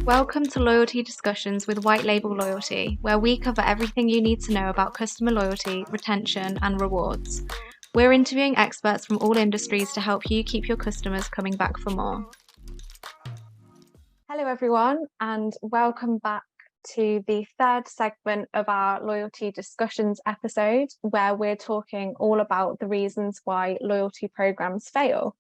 Welcome to Loyalty Discussions with White Label Loyalty, where we cover everything you need to know about customer loyalty, retention, and rewards. We're interviewing experts from all industries to help you keep your customers coming back for more. Hello, everyone, and welcome back to the third segment of our Loyalty Discussions episode, where we're talking all about the reasons why loyalty programs fail.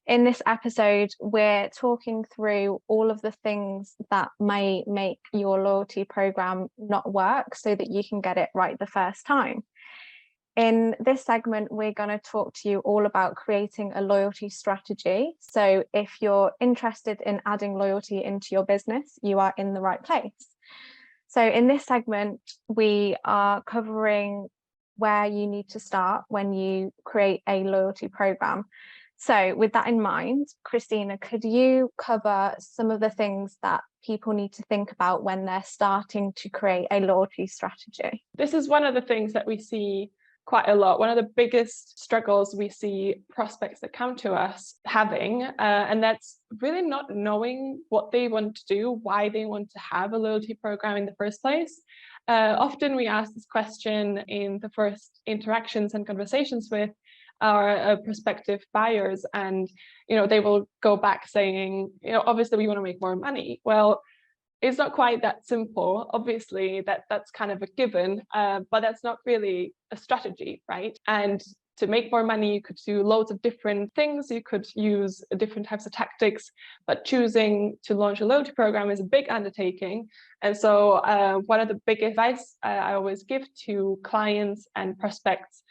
In this episode, we're talking through all of the things that may make your loyalty program not work so that you can get it right the first time. In this segment, we're going to talk to you all about creating a loyalty strategy. So if you're interested in adding loyalty into your business, you are in the right place. So in this segment, we are covering where you need to start when you create a loyalty program. So with that in mind, Christina, could you cover some of the things that people need to think about when they're starting to create a loyalty strategy? This is one of the things that we see quite a lot. One of the biggest struggles we see prospects that come to us having, and that's really not knowing what they want to do, why they want to have a loyalty program in the first place. Often we ask this question in the first interactions and conversations with our prospective buyers, and they will go back saying, obviously we want to make more money. Well, it's not quite that simple. Obviously that's kind of a given, but that's not really a strategy, right? And to make more money, you could do loads of different things. You could use different types of tactics, but choosing to launch a loyalty program is a big undertaking. And so one of the big advice I always give to clients and prospects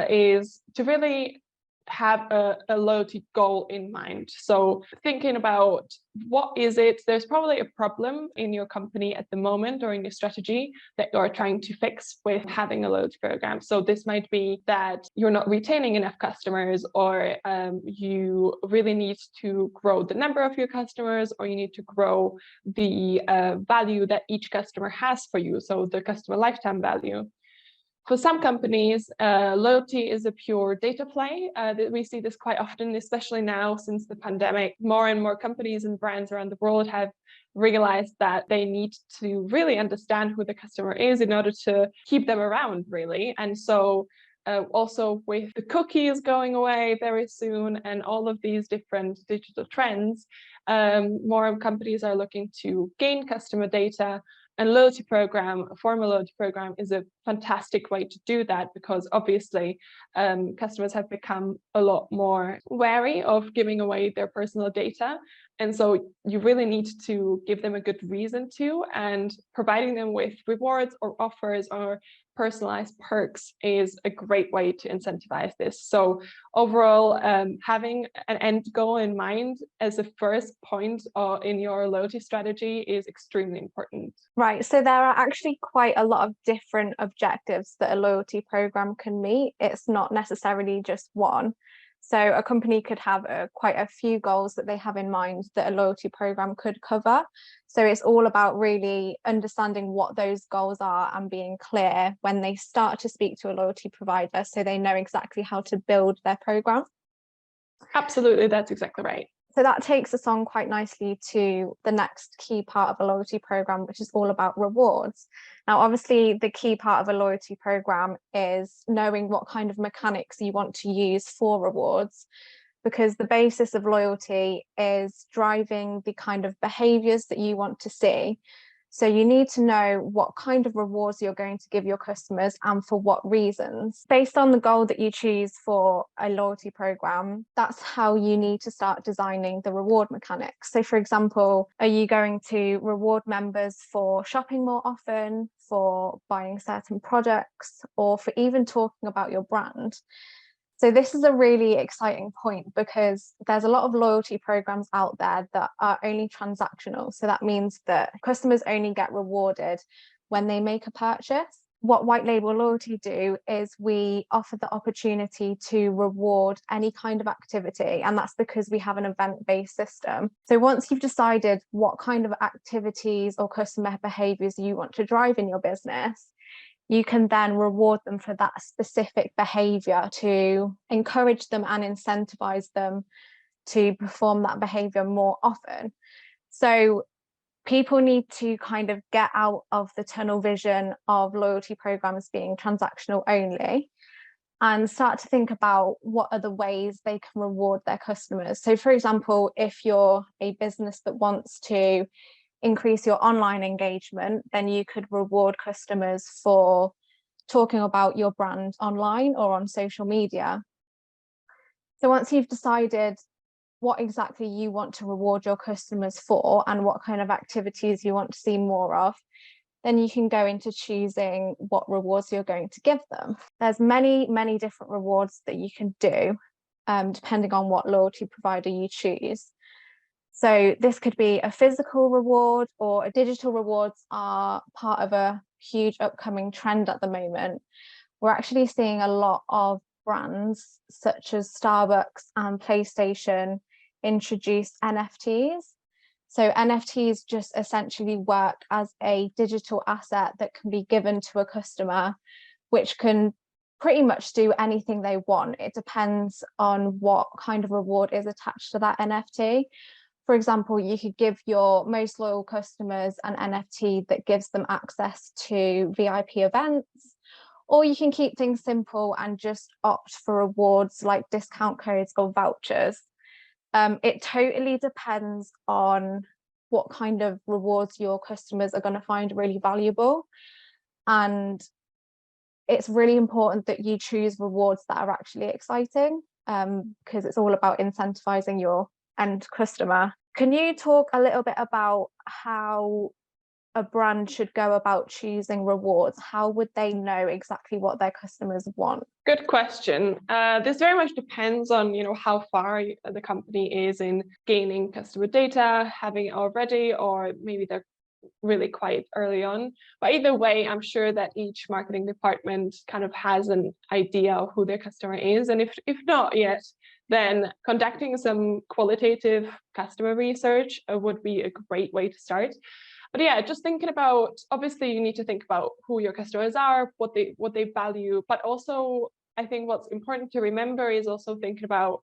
is to really have a loyalty goal in mind. So thinking about what is it, there's probably a problem in your company at the moment or in your strategy that you're trying to fix with having a loyalty program. So this might be that you're not retaining enough customers, or you really need to grow the number of your customers, or you need to grow the value that each customer has for you, so the customer lifetime value. For some companies, loyalty is a pure data play. We see this quite often, especially now since the pandemic. More and more companies and brands around the world have realized that they need to really understand who the customer is in order to keep them around, really. And so also with the cookies going away very soon and all of these different digital trends, more companies are looking to gain customer data. And a formal loyalty program is a fantastic way to do that, because obviously customers have become a lot more wary of giving away their personal data. And so you really need to give them a good reason to, and providing them with rewards or offers or personalized perks is a great way to incentivize this. So overall, having an end goal in mind as a first point in your loyalty strategy is extremely important. Right, so there are actually quite a lot of different objectives that a loyalty program can meet. It's not necessarily just one. So a company could have quite a few goals that they have in mind that a loyalty program could cover. So it's all about really understanding what those goals are and being clear when they start to speak to a loyalty provider, so they know exactly how to build their program. Absolutely, that's exactly right. So that takes us on quite nicely to the next key part of a loyalty program, which is all about rewards. Now, obviously, the key part of a loyalty program is knowing what kind of mechanics you want to use for rewards, because the basis of loyalty is driving the kind of behaviors that you want to see. So you need to know what kind of rewards you're going to give your customers and for what reasons. Based on the goal that you choose for a loyalty program, that's how you need to start designing the reward mechanics. So for example, are you going to reward members for shopping more often, for buying certain products, or for even talking about your brand? So this is a really exciting point, because there's a lot of loyalty programs out there that are only transactional. So that means that customers only get rewarded when they make a purchase. What White Label Loyalty do is we offer the opportunity to reward any kind of activity, and that's because we have an event-based system. So once you've decided what kind of activities or customer behaviors you want to drive in your business, you can then reward them for that specific behavior to encourage them and incentivize them to perform that behavior more often. So people need to kind of get out of the tunnel vision of loyalty programs being transactional only and start to think about what are the ways they can reward their customers. So for example, if you're a business that wants to increase your online engagement, then you could reward customers for talking about your brand online or on social media. So once you've decided what exactly you want to reward your customers for and what kind of activities you want to see more of, then you can go into choosing what rewards you're going to give them. There's many different rewards that you can do, depending on what loyalty provider you choose. So this could be a physical reward, or digital rewards are part of a huge upcoming trend at the moment. We're actually seeing a lot of brands such as Starbucks and PlayStation introduce NFTs. So NFTs just essentially work as a digital asset that can be given to a customer, which can pretty much do anything they want. It depends on what kind of reward is attached to that NFT. For example, you could give your most loyal customers an NFT that gives them access to VIP events, or you can keep things simple and just opt for rewards like discount codes or vouchers. It totally depends on what kind of rewards your customers are going to find really valuable. And it's really important that you choose rewards that are actually exciting, because it's all about incentivizing your end customer. Can you talk a little bit about how a brand should go about choosing rewards? How would they know exactly what their customers want? Good question. This very much depends on, how far the company is in gaining customer data, having it already, or maybe they're really quite early on. But either way, I'm sure that each marketing department kind of has an idea of who their customer is. And if not yet, then conducting some qualitative customer research would be a great way to start. But yeah, just thinking about, obviously you need to think about who your customers are, what they value, but also I think what's important to remember is also thinking about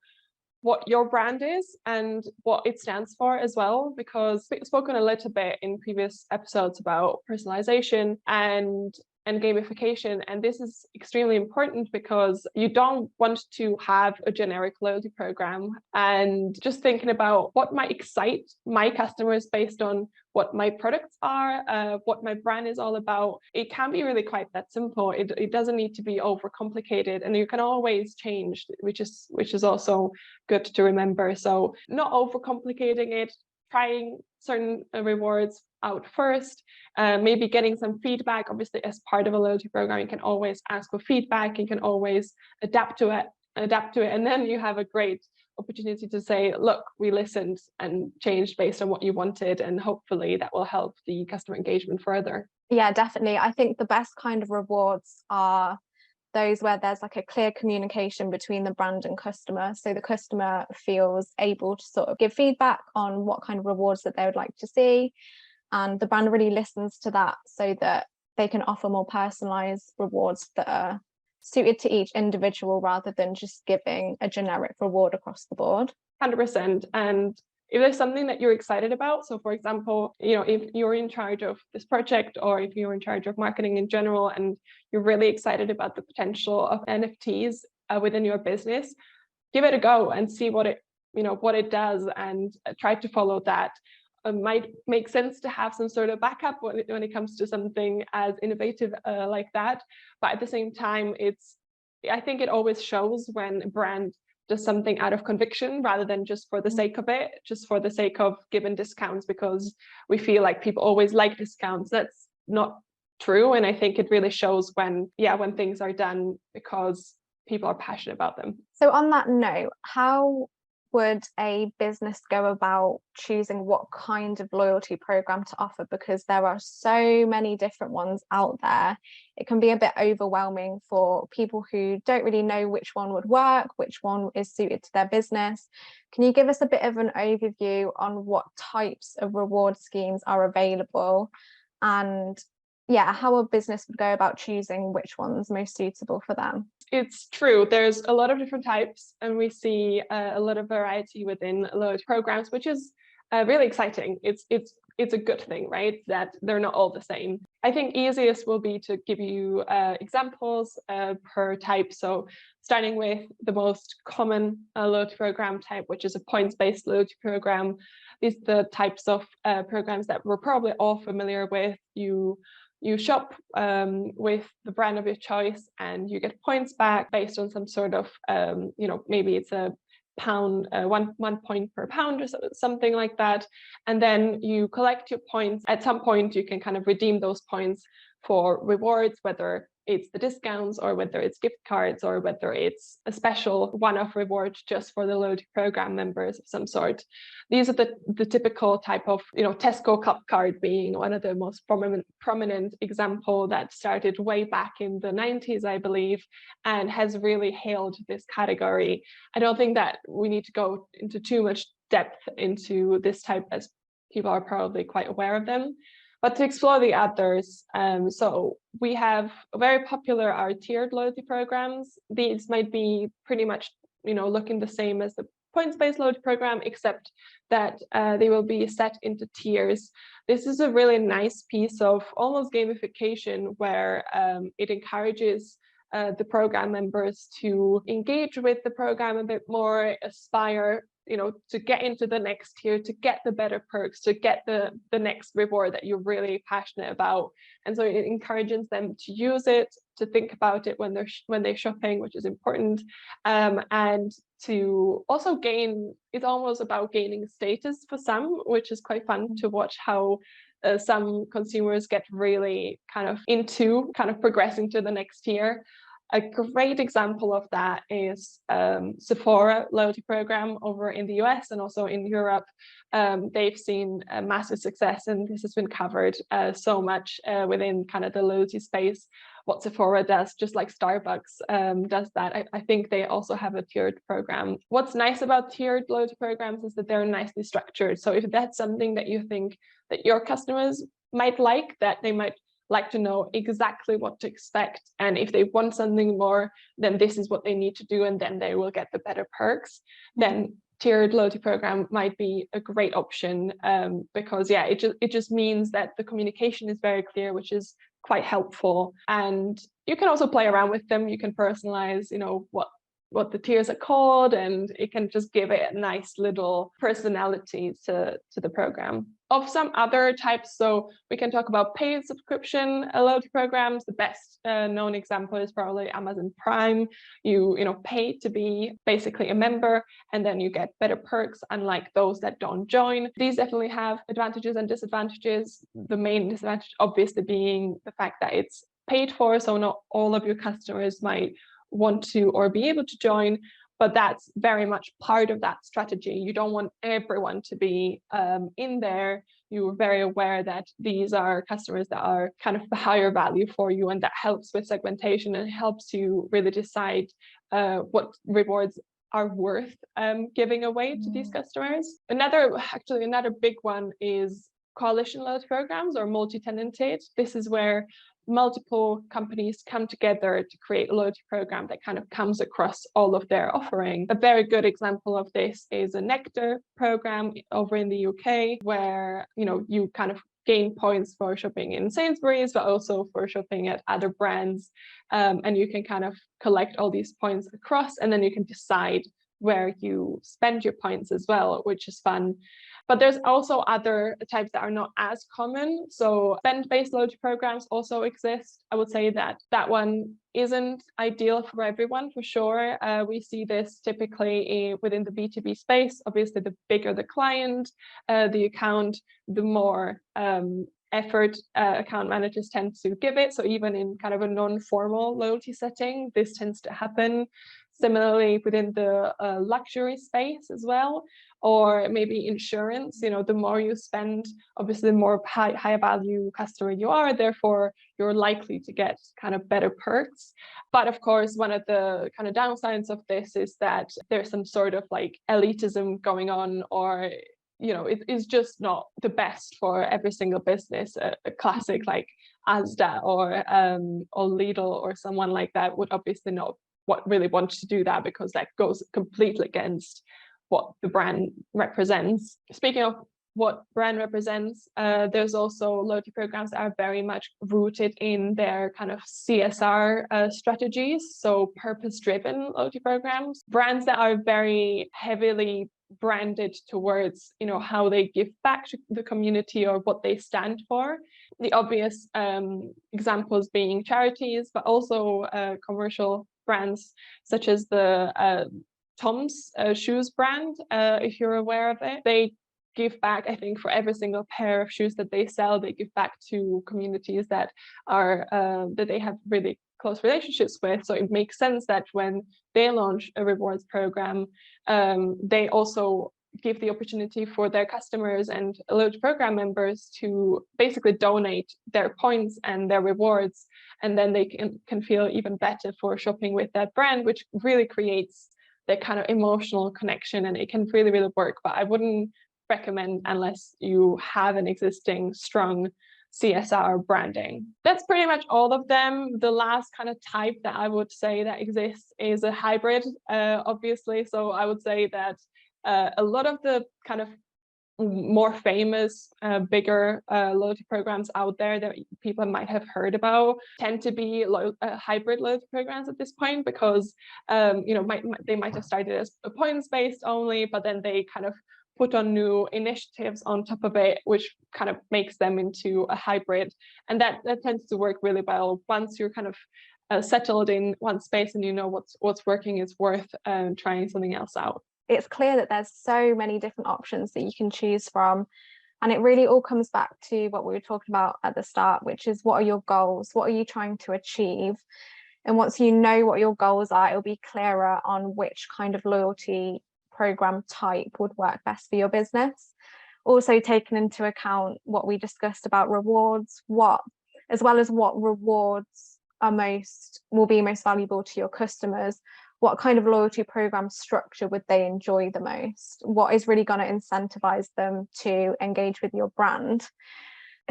what your brand is and what it stands for as well, because we've spoken a little bit in previous episodes about personalization and gamification, and this is extremely important because you don't want to have a generic loyalty program. And just thinking about what might excite my customers based on what my products are, what my brand is all about, it can be really quite that simple. It doesn't need to be overcomplicated, and you can always change, which is also good to remember. So not overcomplicating it, trying certain rewards out first, maybe getting some feedback. Obviously, as part of a loyalty program, you can always ask for feedback, you can always adapt to it, and then you have a great opportunity to say, look, we listened and changed based on what you wanted, and hopefully that will help the customer engagement further. Yeah, definitely. I think the best kind of rewards are those where there's like a clear communication between the brand and customer, so the customer feels able to sort of give feedback on what kind of rewards that they would like to see, and the brand really listens to that so that they can offer more personalized rewards that are suited to each individual rather than just giving a generic reward across the board. 100%. And if there's something that you're excited about, so for example, if you're in charge of this project, or if you're in charge of marketing in general, and you're really excited about the potential of NFTs within your business, give it a go and see what it does, and try to follow that. It might make sense to have some sort of backup when it comes to something as innovative like that. But at the same time, I think it always shows when a brand does something out of conviction rather than just for the sake of it, just for the sake of giving discounts because we feel like people always like discounts. That's not true. And I think it really shows when things are done because people are passionate about them. So on that note, how would a business go about choosing what kind of loyalty program to offer? Because there are so many different ones out there. It can be a bit overwhelming for people who don't really know which one would work, which one is suited to their business. Can you give us a bit of an overview on what types of reward schemes are available, and how a business would go about choosing which one's most suitable for them? It's true. There's a lot of different types, and we see a lot of variety within loyalty programs, which is really exciting. It's a good thing, right? That they're not all the same. I think easiest will be to give you examples per type. So starting with the most common loyalty program type, which is a points-based loyalty program. These are the types of programs that we're probably all familiar with. You shop with the brand of your choice and you get points back based on some sort of, maybe it's a pound, 1 point per pound or something like that. And then you collect your points. At some point, you can kind of redeem those points for rewards, whether it's the discounts or whether it's gift cards or whether it's a special one-off reward just for the loyalty program members of some sort. These are the typical type of, Tesco Cup card being one of the most prominent example that started way back in the 90s, I believe, and has really hailed this category. I don't think that we need to go into too much depth into this type, as people are probably quite aware of them. But to explore the others, so we have very popular our tiered loyalty programs. These might be pretty much, looking the same as the points-based loyalty program, except that they will be set into tiers. This is a really nice piece of almost gamification where it encourages the program members to engage with the program a bit more, aspire to get into the next tier, to get the better perks, to get the next reward that you're really passionate about. And so it encourages them to use it, to think about it when they're shopping, which is important, and to also gain. It's almost about gaining status for some, which is quite fun to watch how some consumers get really kind of into progressing to the next tier. A great example of that is Sephora loyalty program over in the US and also in Europe. They've seen a massive success, and this has been covered so much within kind of the loyalty space. What Sephora does, just like Starbucks does that. I think they also have a tiered program. What's nice about tiered loyalty programs is that they're nicely structured. So if that's something that you think that your customers might like, that they might like to know exactly what to expect, and if they want something more, then this is what they need to do, and then they will get the better perks. Then tiered loyalty program might be a great option, because it just means that the communication is very clear, which is quite helpful. And you can also play around with them. You can personalize what the tiers are called, and it can just give it a nice little personality to the program. Of some other types, so we can talk about paid subscription loyalty programs. The best known example is probably Amazon Prime. You pay to be basically a member, and then you get better perks, unlike those that don't join. These definitely have advantages and disadvantages. The main disadvantage obviously being the fact that it's paid for, so not all of your customers might want to or be able to join, but that's very much part of that strategy. You don't want everyone to be in there. You're very aware that these are customers that are kind of the higher value for you, and that helps with segmentation and helps you really decide what rewards are worth giving away to these customers. Another big one is coalition loyalty programs or multi-tenanted. This is where multiple companies come together to create a loyalty program that kind of comes across all of their offering. A very good example of this is a Nectar program over in the UK, where you kind of gain points for shopping in Sainsbury's, but also for shopping at other brands, and you can kind of collect all these points across, and then you can decide where you spend your points as well, which is fun. But there's also other types that are not as common. So spend-based loyalty programs also exist. I would say that one isn't ideal for everyone, for sure. We see this typically within the B2B space. Obviously, the bigger the client, the account, the more effort account managers tend to give it. So even in kind of a non-formal loyalty setting, this tends to happen. Similarly, within the luxury space as well, or maybe insurance, the more you spend, obviously the more high value customer you are, therefore you're likely to get kind of better perks. But of course, one of the kind of downsides of this is that there's some sort of like elitism going on, or it is just not the best for every single business. A classic like Asda or Lidl or someone like that would obviously not really want to do that, because that goes completely against what the brand represents. Speaking of what brand represents. There's also loyalty programs that are very much rooted in their kind of CSR strategies, so purpose-driven loyalty programs. Brands that are very heavily branded towards, how they give back to the community or what they stand for. The obvious examples being charities, but also commercial brands such as the Tom's shoes brand, if you're aware of it. They give back, I think, for every single pair of shoes that they sell, they give back to communities that are that they have really close relationships with. So it makes sense that when they launch a rewards program, they also give the opportunity for their customers and loyalty program members to basically donate their points and their rewards, and then they can feel even better for shopping with that brand, which really creates that kind of emotional connection, and it can really, really work. But I wouldn't recommend unless you have an existing strong CSR branding. That's pretty much all of them. The last kind of type that I would say that exists is a hybrid, obviously. So I would say that a lot of the kind of more famous, bigger loyalty programs out there that people might have heard about tend to be hybrid loyalty programs at this point, because they might have started as points based only, but then they kind of put on new initiatives on top of it, which kind of makes them into a hybrid. And that tends to work really well. Once you're kind of settled in one space and you know what's working, it's worth trying something else out. It's clear that there's so many different options that you can choose from. And it really all comes back to what we were talking about at the start, which is, what are your goals? What are you trying to achieve? And once you know what your goals are, it'll be clearer on which kind of loyalty program type would work best for your business. Also taking into account what we discussed about rewards, as well as what rewards will be most valuable to your customers. What kind of loyalty program structure would they enjoy the most? What is really going to incentivize them to engage with your brand?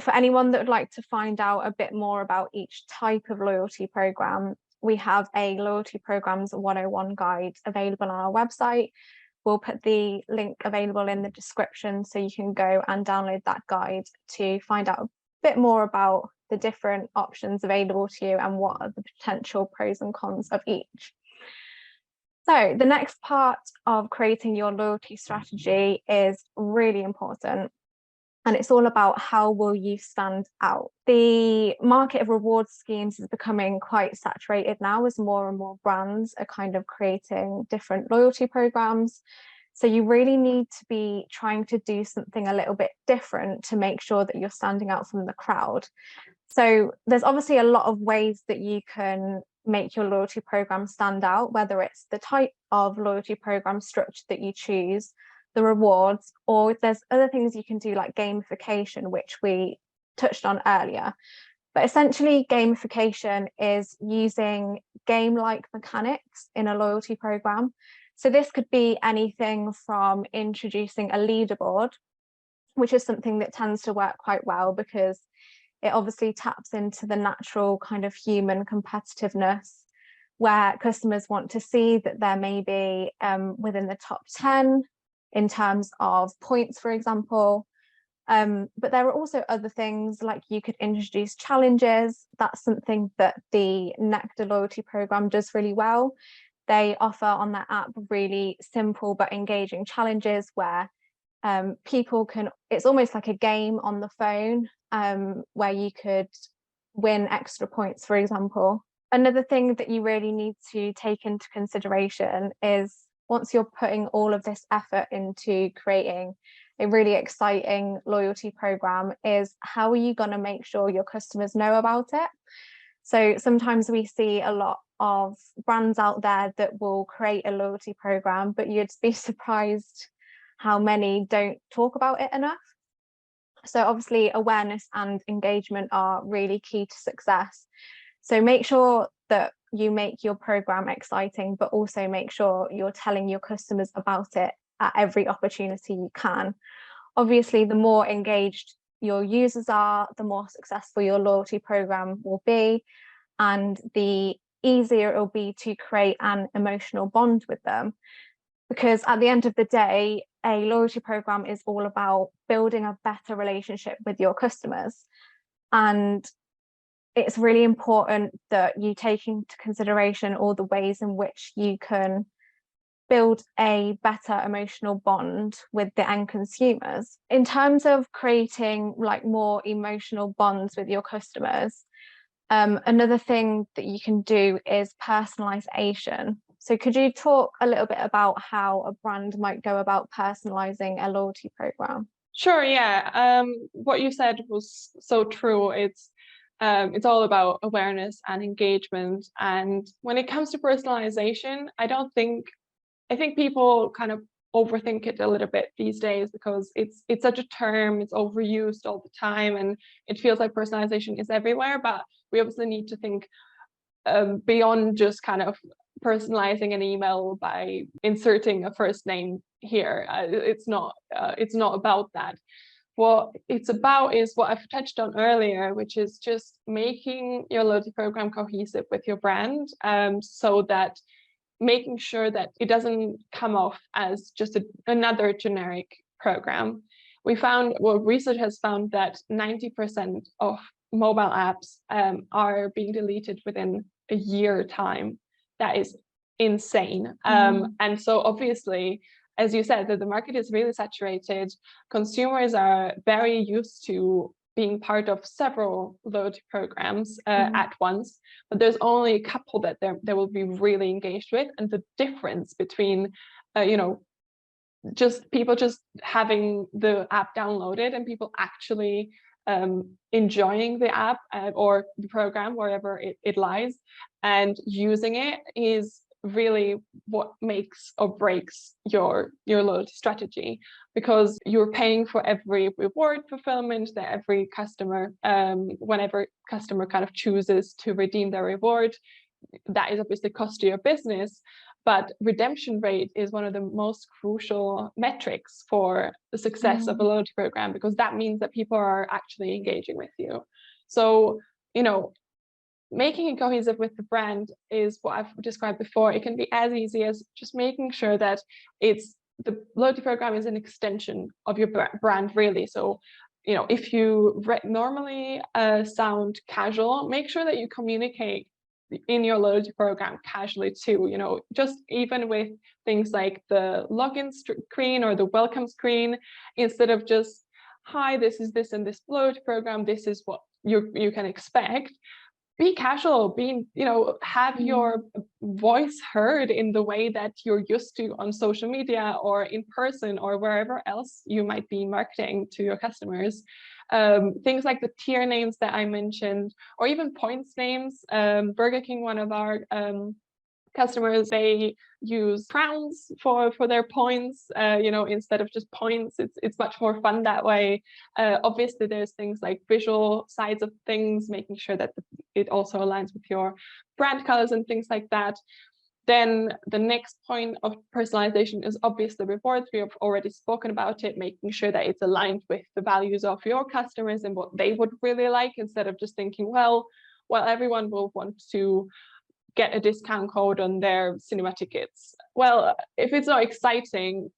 For anyone that would like to find out a bit more about each type of loyalty program, we have a Loyalty Programs 101 guide available on our website. We'll put the link available in the description, so you can go and download that guide to find out a bit more about the different options available to you and what are the potential pros and cons of each. So the next part of creating your loyalty strategy is really important, and it's all about how will you stand out. The market of reward schemes is becoming quite saturated now, as more and more brands are kind of creating different loyalty programs. So you really need to be trying to do something a little bit different to make sure that you're standing out from the crowd. So there's obviously a lot of ways that you can make your loyalty program stand out, whether it's the type of loyalty program structure that you choose, the rewards, or there's other things you can do like gamification, which we touched on earlier. But essentially, gamification is using game-like mechanics in a loyalty program. So this could be anything from introducing a leaderboard, which is something that tends to work quite well because it obviously taps into the natural kind of human competitiveness, where customers want to see that they're maybe within the top 10 in terms of points, for example. But there are also other things, like you could introduce challenges. That's something that the Nectar loyalty program does really well. They offer on their app really simple but engaging challenges where people can, it's almost like a game on the phone, where you could win extra points, for example. Another thing that you really need to take into consideration is, once you're putting all of this effort into creating a really exciting loyalty program, is how are you going to make sure your customers know about it? So sometimes we see a lot of brands out there that will create a loyalty program, but you'd be surprised how many don't talk about it enough. So obviously awareness and engagement are really key to success. So make sure that you make your program exciting, but also make sure you're telling your customers about it at every opportunity you can. Obviously, the more engaged your users are, the more successful your loyalty program will be, and the easier it will be to create an emotional bond with them. because at the end of the day, a loyalty program is all about building a better relationship with your customers. And it's really important that you take into consideration all the ways in which you can build a better emotional bond with the end consumers. In terms of creating like more emotional bonds with your customers, another thing that you can do is personalization. So could you talk a little bit about how a brand might go about personalizing a loyalty program? Sure, yeah. What you said was so true. It's all about awareness and engagement. And when it comes to personalization, I think people kind of overthink it a little bit these days, because it's such a term, it's overused all the time, and it feels like personalization is everywhere. But we obviously need to think beyond just kind of personalizing an email by inserting a first name here. It's not about that. What it's about is what I've touched on earlier, which is just making your loyalty program cohesive with your brand, so that making sure that it doesn't come off as just another generic program. Research has found that 90% of mobile apps are being deleted within a year time. That is insane. And so obviously, as you said, that the market is really saturated. Consumers are very used to being part of several loyalty programs at once, but there's only a couple that they will be really engaged with. And the difference between, just people just having the app downloaded and people actually enjoying the app or the program, wherever it lies, and using it is really what makes or breaks your loyalty strategy, because you're paying for every reward fulfillment that every customer, whenever customer kind of chooses to redeem their reward, that is obviously cost to your business. But redemption rate is one of the most crucial metrics for the success of a loyalty program, because that means that people are actually engaging with you. So, making it cohesive with the brand is what I've described before. It can be as easy as just making sure that the loyalty program is an extension of your brand, really. So, if you normally sound casual, make sure that you communicate in your loyalty program casually too, just even with things like the login screen or the welcome screen, instead of just, hi, this is this and this loyalty program, this is what you can expect. Be casual, have your voice heard in the way that you're used to on social media or in person or wherever else you might be marketing to your customers. Things like the tier names that I mentioned, or even points names. Burger King, one of our customers, they use crowns for their points, instead of just points. It's much more fun that way. Obviously, there's things like visual sides of things, making sure that it also aligns with your brand colors and things like that. Then the next point of personalization is obviously rewards. We have already spoken about it, making sure that it's aligned with the values of your customers and what they would really like, instead of just thinking, well, everyone will want to get a discount code on their cinema tickets. Well, if it's not exciting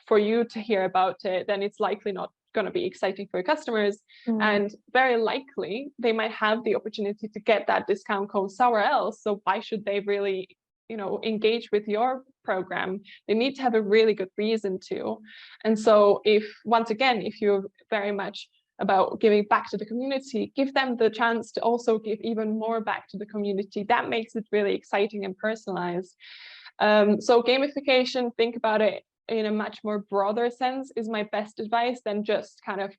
for you to hear about it, then it's likely not going to be exciting for your customers. And very likely they might have the opportunity to get that discount code somewhere else. So why should they really, engage with your program? They need to have a really good reason to. And so if you're very much about giving back to the community, give them the chance to also give even more back to the community. That makes it really exciting and personalized. So gamification, think about it in a much more broader sense, is my best advice than just kind of,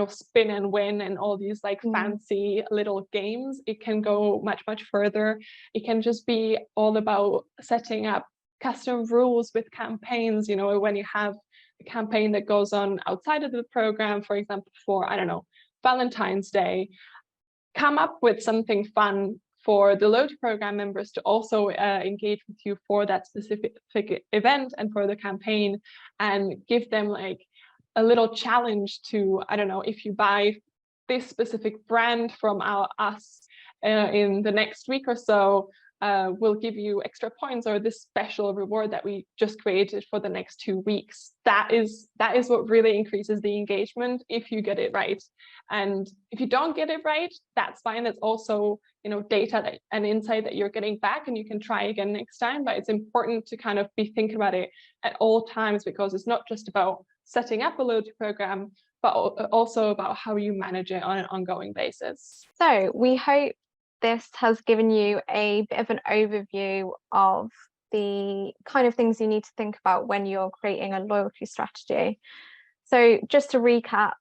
spin and win and all these like fancy little games. It can go much, much further. It can just be all about setting up custom rules with campaigns. When you have campaign that goes on outside of the program, for example, for, I don't know, Valentine's Day, come up with something fun for the loyalty program members to also engage with you for that specific event and for the campaign, and give them like a little challenge to, I don't know, if you buy this specific brand from us in the next week or so, we'll give you extra points, or this special reward that we just created for the next 2 weeks. That is what really increases the engagement if you get it right. And if you don't get it right, that's fine. It's also, data and insight that you're getting back, and you can try again next time. But it's important to kind of be thinking about it at all times, because it's not just about setting up a loyalty program, but also about how you manage it on an ongoing basis. So we hope this has given you a bit of an overview of the kind of things you need to think about when you're creating a loyalty strategy. So just to recap,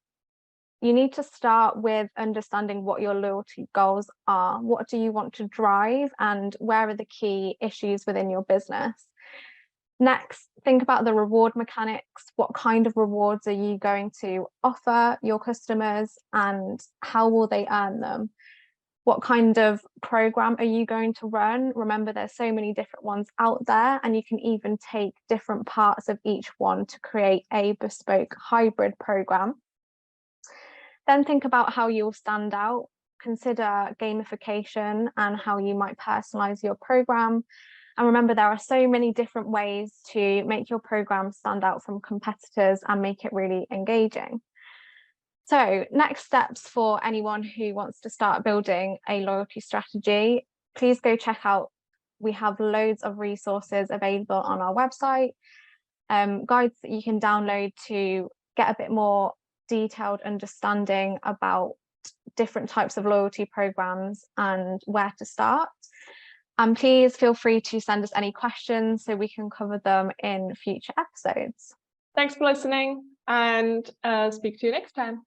you need to start with understanding what your loyalty goals are. What do you want to drive, and where are the key issues within your business? Next, think about the reward mechanics. What kind of rewards are you going to offer your customers, and how will they earn them? What kind of program are you going to run? Remember, there's so many different ones out there, and you can even take different parts of each one to create a bespoke hybrid program. Then think about how you'll stand out. Consider gamification and how you might personalize your program. And remember, there are so many different ways to make your program stand out from competitors and make it really engaging. So next steps for anyone who wants to start building a loyalty strategy, please go check out. We have loads of resources available on our website, guides that you can download to get a bit more detailed understanding about different types of loyalty programs and where to start. And please feel free to send us any questions so we can cover them in future episodes. Thanks for listening, and speak to you next time.